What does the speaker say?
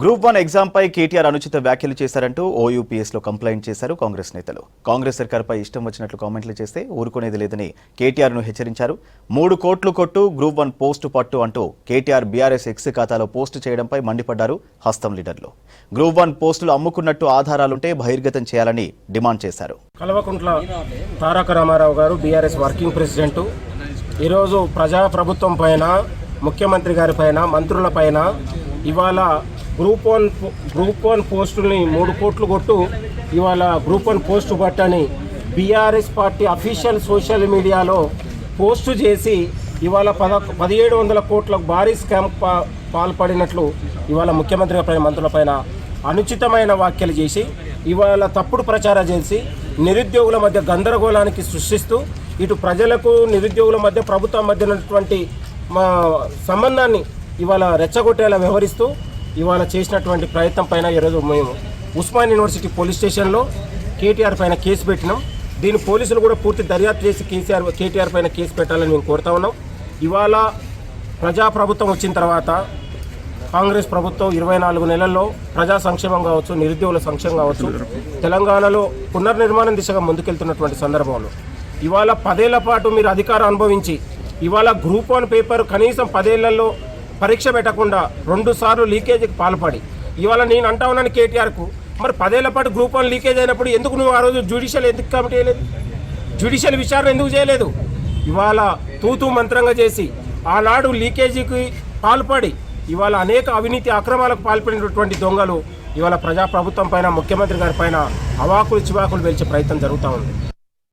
Group 1 exam పై కేటీఆర్ అనుచిత వ్యాఖ్యలు చేశారంటూ ఓయూపీఎస్లో కంప్లైంట్ చేశారు కాంగ్రెస్ నేతలు. కాంగ్రెస్ సర్కార్పై ఇష్టం వచ్చినట్లు కామెంట్లు చేస్తే ఊరుకునేది లేదని కేటీఆర్ను హెచ్చరించారు. 3 కోట్లు కొట్టు గ్రూప్ 1 పోస్టు పట్టు అంటూ కేటీఆర్ బీఆర్ఎస్ ఎక్స్ ఖాతాలో పోస్టు చేయడంపై మండిపడ్డారు హస్తం లీడర్లు. గ్రూప్ 1 పోస్టులు అమ్ముకున్నట్టు ఆధారాలుంటే బహిర్గతం చేయాలని డిమాండ్ చేశారు. కల్వకుంట్ల తారక రామారావు గారు బీఆర్ఎస్ వర్కింగ్ ప్రెసిడెంట్ ఈరోజు ప్రజాప్రభుత్వం పైన, ముఖ్యమంత్రి గారి పైన, మంత్రుల పైన ఇవాళ గ్రూప్ 1 పోస్టుల్ని 3 కోట్లు కొట్టు ఇవాళ గ్రూప్ 1 పోస్టు పట్టని బీఆర్ఎస్ పార్టీ అఫీషియల్ సోషల్ మీడియాలో పోస్టు చేసి ఇవాళ 1700 కోట్ల భారీ స్కామ్ పాల్పడినట్లు ఇవాళ ముఖ్యమంత్రి పైన, మంత్రులపైన అనుచితమైన వ్యాఖ్యలు చేసి ఇవాళ తప్పుడు ప్రచారం చేసి నిరుద్యోగుల మధ్య గందరగోళానికి సృష్టిస్తూ ఇటు ప్రజలకు నిరుద్యోగుల మధ్య ప్రభుత్వం మధ్య ఉన్నటువంటి సంబంధాన్ని ఇవాళ రెచ్చగొట్టేలా వ్యవహరిస్తూ ఇవాళ చేసినటువంటి ప్రయత్నం పైన ఈరోజు మేము ఉస్మాన్ యూనివర్సిటీ పోలీస్ స్టేషన్లో కేటీఆర్ పైన కేసు పెట్టినాం. దీని పోలీసులు కూడా పూర్తి దర్యాప్తు చేసి కేటీఆర్ పైన కేసు పెట్టాలని మేము కోరుతా ఉన్నాం. ఇవాళ ప్రజాప్రభుత్వం వచ్చిన తర్వాత కాంగ్రెస్ ప్రభుత్వం 24 నెలల్లో ప్రజా సంక్షేమం కావచ్చు, నిరుద్యోగుల సంక్షేమం కావచ్చు, తెలంగాణలో పునర్నిర్మాణం దిశగా ముందుకెళ్తున్నటువంటి సందర్భంలో ఇవాళ 10 ఏళ్ల పాటు మీరు అధికారం అనుభవించి ఇవాళ గ్రూప్ 1 పేపర్ కనీసం 10 ఏళ్లలో పరీక్ష పెట్టకుండా 2 సార్లు లీకేజీకి పాల్పడి ఇవాళ నేను అంటా ఉన్నాను కేటీఆర్కు, మరి 10 ఏళ్ల పాటు గ్రూప్ 1 లీకేజ్ అయినప్పుడు ఎందుకు నువ్వు ఆ రోజు జ్యుడిషియల్ ఎందుకు కమిటీ చేయలేదు? జ్యుడిషియల్ విచారణ ఎందుకు చేయలేదు? ఇవాళ తూతూ మంత్రంగా చేసి ఆనాడు లీకేజీకి పాల్పడి ఇవాళ అనేక అవినీతి అక్రమాలకు పాల్పడినటువంటి దొంగలు ఇవాళ ప్రజాప్రభుత్వం పైన, ముఖ్యమంత్రి గారి పైన అవాకులు చివాకులు వెలిచే ప్రయత్నం జరుగుతూ ఉంది.